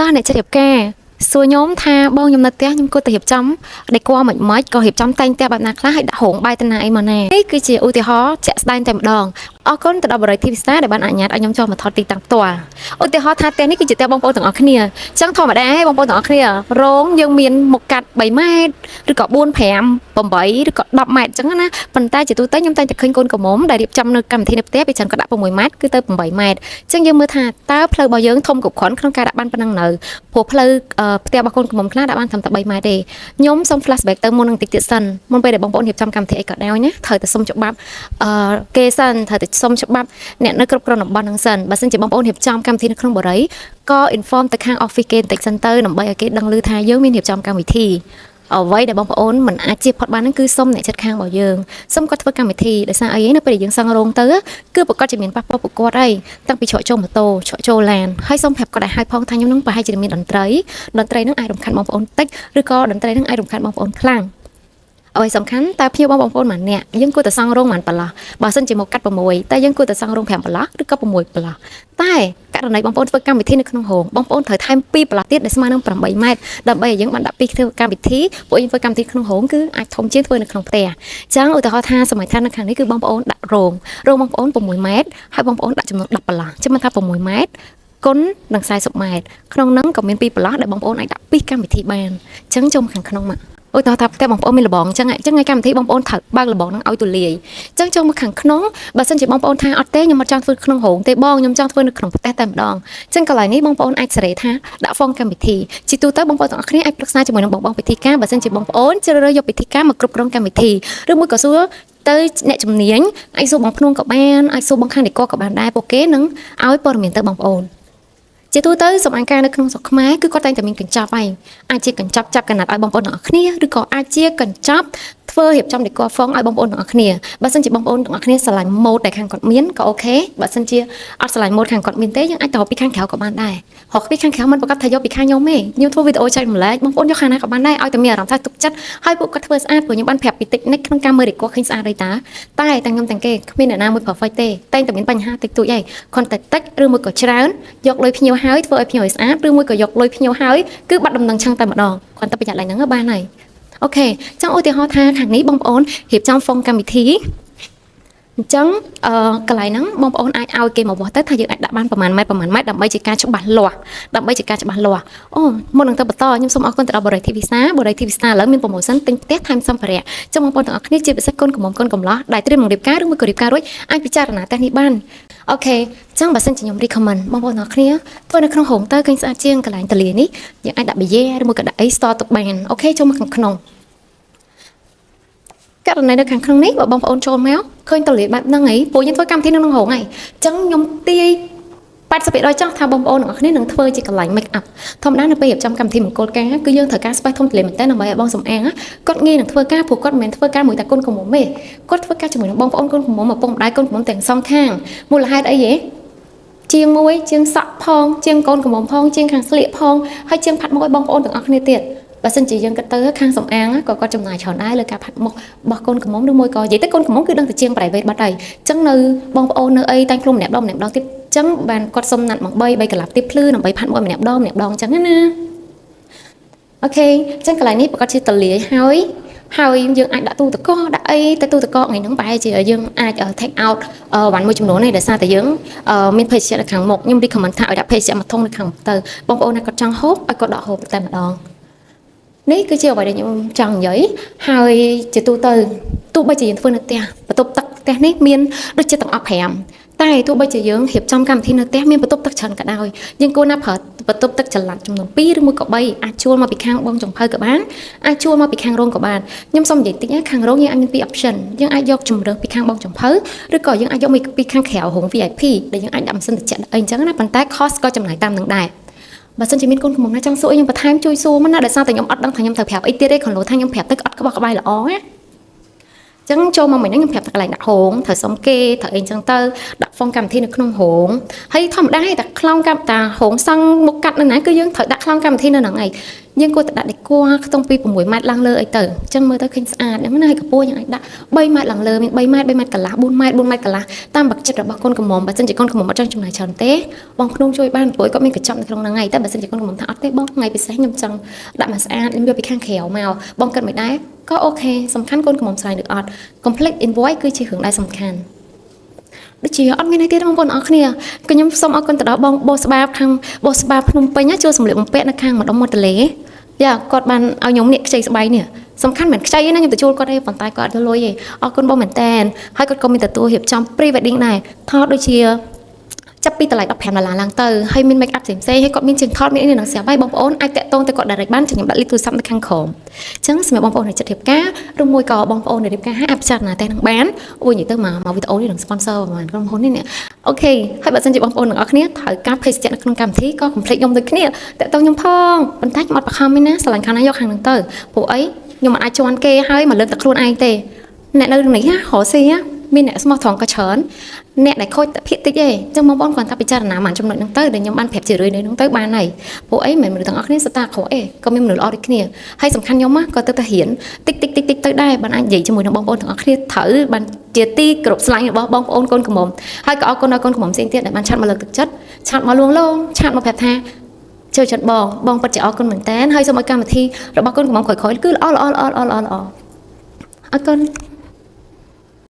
តើអ្នកចិត្តរៀបការសួរខ្ញុំថាបងខ្ញុំនៅផ្ទះខ្ញុំគួរតែរៀបចំដេកមិនក៏រៀបចំតែងផ្ទះបែបណាខ្លះឲ្យដាក់រោងបាយតាណាអីមកណានេះគឺជាឧទាហរណ៍ជាក់ស្ដែងតែម្ដងអរគុណទៅដល់បរិយាធីវិសាដែលបានអនុញ្ញាតឲ្យខ្ញុំចូលមកថតទីតាំងផ្ទាល់ឧទាហរណ៍ថាផ្ទះនេះគឺជាផ្ទះបងប្អូនទាំងអស់គ្នាអញ្ចឹងធម្មតាឯងបងប្អូនទាំងអស់គ្នារោងយើងមានមុខកាត់3ម៉ែត្រឬក៏4 5 8ឬក៏10ម៉ែត្រអញ្ចឹងណាប៉ុន្តែជាទូទៅខ្ញុំតែងតែឃើញកូនក្រមុំដែលរៀបចំនៅកម្មវិធីនៅផ្ទះពីច្រើនក៏ដាក់6ម៉ែត្រគឺទៅ8ម៉ែត្រអញ្ចឹងយើងមើលថាតើផ្លូវរបស់យើងធំគ្រប់គ្រាន់ក្នុងការដាក់បានប៉ុណ្ណឹងនៅព្រោះផ្លូវផ្ទះរបស់កូនក្រមុំខ្លះដាក់បានត្រឹមតែ3ម៉ែត្រទេខ្ញុំសូម flashback ទៅមុននឹងតិចទៀតសិនមុនពេលដែលបងប្អូនរៀបចំកម្មវិធីអីក៏ដោយណាត្រូវតែសុំច្បាប់គេសិនត្រូវតែសុំច្បាប់អ្នកនៅគ្រប់គ្រងតំបន់ហ្នឹងសិនបើសិនជាបងប្អូនរៀបចំកម្មវិធីនៅក្នុងបរិយាក៏ inform ទៅខាង office គេបន្តិចសិនទៅដើម្បីឲ្យគេដឹងឮថាយើងមានរៀបចំកម្មវិធីអ្វីដែលបងប្អូនមិនអាចជៀសផុតបានហ្នឹងគឺសុំអ្នកចិត្តខាងរបស់យើងសុំគាត់ធ្វើកម្មវិធីដោយសារអីនៅពេលដែលយើងសង់រោងទៅគឺប្រកាសជាមានប៉ះពាល់ពួកគាត់អីតាំងពីច្រកចូលម៉ូតូច្រកចូលឡានហើយសុំប្រាប់គាត់ឲ្យហើយផងថាខ្ញុំនឹងប្រហែលជាមានតន្ត្រីហ្នឹងអាចរំខានបងប្អូនតិចឬក៏តន្ត្រីហ្នឹងអាចរំខានបងប្អូនខ្លាំងអ្វីសំខាន់តើភ្ញៀវបងប្អូនម្នាក់យើងគួរតែសង់រោងប៉ុន្មានបើសិនជាមកកាត់6តែយើងគួរតែសង់រោង5បន្លោះឬក៏6បន្លោះតែករណីបងប្អូនធ្វើកម្មវិធីនៅក្នុងរោងបងប្អូនត្រូវថែម2បន្លោះទៀតដែលស្មើនឹង8ម៉ែត្រដើម្បីឲ្យយើងបានដាក់ពីធ្វើកម្មវិធីពួកយើងធ្វើកម្មវិធីក្នុងរោងគឺអាចធំជាងធ្វើនៅក្នុងផ្ទះអញ្ចឹងឧទាហរណ៍ថាសម័យថានៅខាងនេះគឺបងប្អូនដាក់រោងបងប្អូន6ម៉ែត្រហើយបងប្អូនដាក់ចំនួន10បន្លោះចាំមិនថា6ម៉ែត្រគុណនឹង40ម៉ែត្រក្នុងហ្នឹងក៏មាន2បន្លោះដែលបងប្អូនអាចដាក់ពីកម្មវិធីបានអញ្ចឹងចូលខាងក្នុងមកឧទាហរណ៍ថាផ្ទះបងប្អូនមានលបងអញ្ចឹងថ្ងៃកម្មវិធីបងប្អូនត្រូវបើកលបងហ្នឹងឲ្យទូលាយអញ្ចឹងចូលមកខាងក្នុងបើសិនជាបងប្អូនថាអត់ទេខ្ញុំអត់ចង់ធ្វើក្នុងរោងទេបងខ្ញុំចង់ធ្វើនៅក្នុងផ្ទះតែម្ដងអញ្ចឹងកន្លែងនេះបងប្អូនអាចសេរីថាដាក់ហ្វុងកម្មវិធីជាទូទៅបងប្អូនទាំងអស់គ្នាអាចប្រឹក្សាជាមួយនឹងបងពិធីការបើសិនជាបងប្អូនជ្រើសរើសយកពិធីការមកគ្រប់គ្រងកម្មវិធីឬមួយក៏សួរទៅអ្នកជំនាញអាចសួរបងភ្នួងក៏បានអាចសួរបងខាងដេកក៏បានដែរពួកគេនឹងឲ្យព័ត៌មានទៅបងប្អូនជាទូទៅសម្អាងការនៅក្នុងស្រុកខ្មែរគឺគាត់តែងតែមានកញ្ចប់ហើយអាចជាកញ្ចប់ចាប់កណាត់ឲ្យបងប្អូនទាំងអស់គ្នាឬក៏អាចជាកញ្ចប់ធ្វើរៀបចំដេកហ្វុងឲ្យបងប្អូនទាំងអស់គ្នាបើសិនជាបងប្អូនទាំងអស់គ្នាស្រឡាញ់ម៉ូដដែលខាងគាត់មានក៏អូខេបើសិនជាអត់ស្រឡាញ់ម៉ូដខាងគាត់មានទេយើងអាចទៅពីខាងក្រៅក៏បានដែររកពីខាងក្រៅមិនប្រកាសថាយកពីខាងខ្ញុំទេខ្ញុំធ្វើវីដេអូចែកម្លែកបងប្អូនយកខាងណាក៏បានដែរឲ្យតែមានអារម្មណ៍ថាទុកចិត្តហើយពួកគាត់ធ្វើស្អាតព្រោះខ្ញុំបានប្រាប់ពីតិចនិចក្នុងការមើលដេកឃើញស្អាតហើយតាតែទាំងខ្ញុំទាំងគេគ្មានអ្នកណាមួយ perfect ទេតែតែមានបញ្ហាតិចតួចឯងគ្រាន់តែតិចឬមួយក៏ច្រើនយកលុយភ្ញៀវហើយធ្វើឲ្យភ្ញៀវឲ្យស្អាតឬមួយក៏យកលុយភ្ញៀវហើយគឺបាត់ដំណឹងឆឹងតែម្ដងគ្រាន់តែប្រយ័ត្នឡើងហ្នឹងបានហើយអូខេចង់ឧទាហរណ៍ថាខាងនេះបងប្អូនរៀបចំហ្វុងកម្មវិធីអញ្ចឹងកន្លែងហ្នឹងបងប្អូនអាចឲ្យគេមកវាស់ទៅថាយើងអាចដាក់បានប្រហែលម៉ែត្រដើម្បីជាការច្បាស់លាស់អូមុននឹងទៅបន្តខ្ញុំសូមអរគុណទៅដល់បរិយាវិសាឥឡូវមានប្រូម៉ូសិនទិញផ្ទះថែមសម្ភារៈចឹងបងប្អូនទាំងអស់គ្នាជាពិសេសកូនកំឡោះដែលត្រៀមនឹងរៀបការឬមួយក៏រៀបការរួចអាចពិចារណាផ្ទះនេះបានអូខេចឹងបើសិនជាខ្ញុំ recommend បងប្អូនទាំងអស់គ្នាធ្វើនៅក្នុងរោងទៅឃើញស្អាតជាងកន្លែងតលានេះយើងអាចដាក់ប៊ីយ៉ែឬមួយក៏ដាក់អី store ទុកបានអូខេចូលមកខាងក្នុងករណីនៅខាងក្នុងនេះបើបងប្អូនចូលមកឃើញតលាបែបហ្នឹងហីពួកយើងធ្វើកម្មវិធីនៅក្នុងរោងហីអញ្ចឹងខ្ញុំទាយ80%ចង់ថាបងប្អូនទាំងអស់គ្នានឹងធ្វើជាកន្លែង make up ធម្មតានៅពេលរៀបចំកម្មវិធីមង្គលការគឺយើងត្រូវការ space ធំទលាមែនតើដើម្បីឲ្យបងសំអាងគាត់ងាយនឹងធ្វើការព្រោះគាត់មិនមែនធ្វើការមួយតែកូនក្រមុំទេគាត់ធ្វើការជាមួយនឹងបងប្អូនកូនក្រមុំឪពុកម្ដាយកូនក្រមុំទាំងសងខាងមូលហេតុអីហ៎ជាងមួយជាងសក់ផងជាងកូនក្រមុំផងជាងខាងស្លៀកផងហើយជាងផាត់មុខឲ្យបងប្អូនទាំងអស់គ្នាទៀតបើសិនជាយើងគិតទៅខាងសំអាងក៏គាត់ចំណាយច្រើនដែរលើការផាត់មុខរបស់កូនក្រមុំឬមួយក៏និយាយទៅកូនក្រមុំគឺដឹងតែជាង private បាត់ហើយអញ្ចឹងនៅបងប្អូននៅអីតែងខ្លួនម្នាក់ដងទៀតអញ្ចឹងបានគាត់សុំណាត់មក3កន្លះទីភ្លឺដើម្បីផាត់មុខម្នាក់ដងអញ្ចឹងណាអូខេអញ្ចឹងកន្លែងនេះប្រកាសជាតលាយហើយយើងអាចដាក់ទូទឹកកកដាក់អីទៅទូទឹកកកថ្ងៃហ្នឹងប្រហែលជាយើងអាច take out វ៉ាន់មួយចំនួននេះដោយសារតែយើងមានភេសជ្ជៈនៅខាងមុខខ្ញុំ recommend ថាឲ្យដាក់ភេសជ្ជៈមួយធុងនៅខាងទៅបងប្អូនណាគាត់ចង់ហូបឲ្យគាត់ដកហូបតែម្ដងនេះគឺជាអ្វីដែលខ្ញុំចង់និយាយហើយជាទូទៅទោះបីជាយើងធ្វើនៅផ្ទះបន្ទប់ទឹកផ្ទះនេះមានដូចជាទាំងអស់5តែទោះបីជាយើងរៀបចំកម្មវិធីនៅផ្ទះមានបន្ទប់ទឹកច្រើនក៏ដោយយើងគួរណាប្រើបន្ទប់ទឹកចល័តចំនួន2ឬមួយក៏3អាចជួលមកពីខាងបងចំភៅក៏បានអាចជួលមកពីខាងរោងក៏បានខ្ញុំសូមនិយាយតិចណាខាងរោងយើងអាចមាន2 option យើងអាចយកជំរើសពីខាងបងចំភៅឬក៏យើងអាចយកពីខាងក្រៅរោង VIP ដែលយើងអាចដាក់ម៉ាស៊ីនត្រជាក់អីអញ្ចឹងណាប៉ុន្តែ cost ក៏ចំណាយតាមនឹងដែរបើសិនជាមានកូនក្រមុំណាចង់សួរខ្ញុំបន្ថែមជួយសួរមកណាដោយសារតែខ្ញុំអត់ដឹងថាខ្ញុំត្រូវប្រាប់អីទៀតទេគ្រាន់តែថាខ្ញុំប្រាប់ទៅអត់ក្បោះក្បាយល្អណាចឹងចូលមកមិញហ្នឹងខ្ញុំប្រាប់តែកន្លែងដាក់ហោងត្រូវសុំគេត្រូវអីចឹងទៅដាក់ ហ្វុងកម្មវិធីនៅក្នុងរោងហើយធម្មតាតែខ្លងកម្មតារោងសង់មុខកាត់នៅណាគឺយើងត្រូវដាក់ខ្លងកម្មវិធីនៅហ្នឹងឯងយើងគួរតែដាក់ដេគ័រខ្ទង់ពី6ម៉ែត្រឡើងលើអីទៅអញ្ចឹងមើលទៅឃើញស្អាតហ្នឹងណាហើយកម្ពស់យើងអាចដាក់3ម៉ែត្រឡើងលើមាន3ម៉ែត្រ3ម៉ែត្រកន្លះ4ម៉ែត្រ4ម៉ែត្រកន្លះតាមបច្ចិតរបស់កូនកំមុំបើសិនជាកូនកំមុំអត់ចង់ចំណាយច្រើនទេបងភ្នំជួយបានព្រោះគាត់មានកញ្ចប់នៅក្នុងហ្នឹងឯងតែបើសិនជាកូនកំមុំថាអត់ទេបងថ្ងៃពិសេសខ្ញុំចង់ដាក់មកស្អាតខ្ញុំយកពីខាងក្រៅមកបងគិតមិនដែរក៏អូខេសំខាន់កូនកំមុំស្រាយឬអត់ complete invoice គឺជារឿងដែលសំខាន់ដូចជាអត់មានអីទេបងប្អូនអរគ្នាខ្ញុំសូមអរគុណទៅដល់បងបោះស្បាខាងបោះស្បាភ្នំពេញចូលសម្លៀកបំពាក់នៅខាងម្ដុំមាត់ទន្លេយ៉ាគាត់បានឲ្យខ្ញុំនេះខ្ចីស្បៃនេះសំខាន់មិនខ្ចីទេណាខ្ញុំទៅជួលគាត់ទេប៉ុន្តែគាត់អត់ទៅលុយទេអរគុណបងមែនតែនហើយគាត់ក៏មានទទួលរៀបចំ pre wedding ដែរថតដូចជាចាប់ពីតម្លៃ$15ឡើងទៅហើយមាន make up ផ្សេងៗហើយគាត់មានជាងថតមាននេះនឹងស្រាប់ហើយបងប្អូនអាចតាក់ទងទៅគាត់ direct បានខ្ញុំដាក់លេខទូរស័ព្ទនៅខាងក្រោមអញ្ចឹងសម្រាប់បងប្អូនដែលចិត្តរៀបការឬមួយក៏បងប្អូនដែលរៀបការអាចពិចារណាតែនឹងបានអូនិយាយទៅមកវីដេអូនេះនឹង sponsor ប្រហែលក្រុមហ៊ុននេះអូខេហើយបើសិនជាបងប្អូនទាំងអស់គ្នាត្រូវការភេសជ្ជៈនៅក្នុងកម្មវិធីក៏ complete ខ្ញុំដូចគ្នាតាក់ទងខ្ញុំផងប៉ុន្តែខ្ញុំអត់បង្ខំទេណាស្រឡាញ់ខាងណាយកខាងហ្នឹងទៅព្រោះអីខ្ញុំមិនអាចជន់គេហើយមកលើកតែខ្លួនឯងទេអ្នកនៅនេះហ៎រស៊ីមានអ្នកស្មោះត្រង់ក៏ច្រើនអ្នកដែលខូចតែភាគតិចទេអញ្ចឹងបងប្អូនគ្រាន់តែពិចារណាមកចំណុចហ្នឹងទៅដែលខ្ញុំបានប្រាប់ជារឿយនៅហ្នឹងទៅបានហើយពួកអីមិនមែនមនុស្សទាំងអស់គ្នាស្តាក្រក់អីក៏មានមនុស្សល្អដូចគ្នាហើយសំខាន់ខ្ញុំក៏ទៅតែរៀនតិចទៅដែរបានអាចនិយាយជាមួយនឹងបងប្អូនទាំងអស់គ្នាត្រូវបានជាទីគោរពស្រឡាញ់របស់បងប្អូនកូនកំមុំហើយក៏អរគុណដល់កូនកំមុំផ្សេងទៀតដែលបានឆាត់មកលើកទឹកចិត្តឆាត់មកលួងលោមឆាត់មកប្រាប់ថាចូលចិត្តបងពិតជាអរគុណមែនតើហើយសូមឲ្យកម្មវិធីរបស់កូនកំមុំក្រោយៗគឺល្អអរគុណ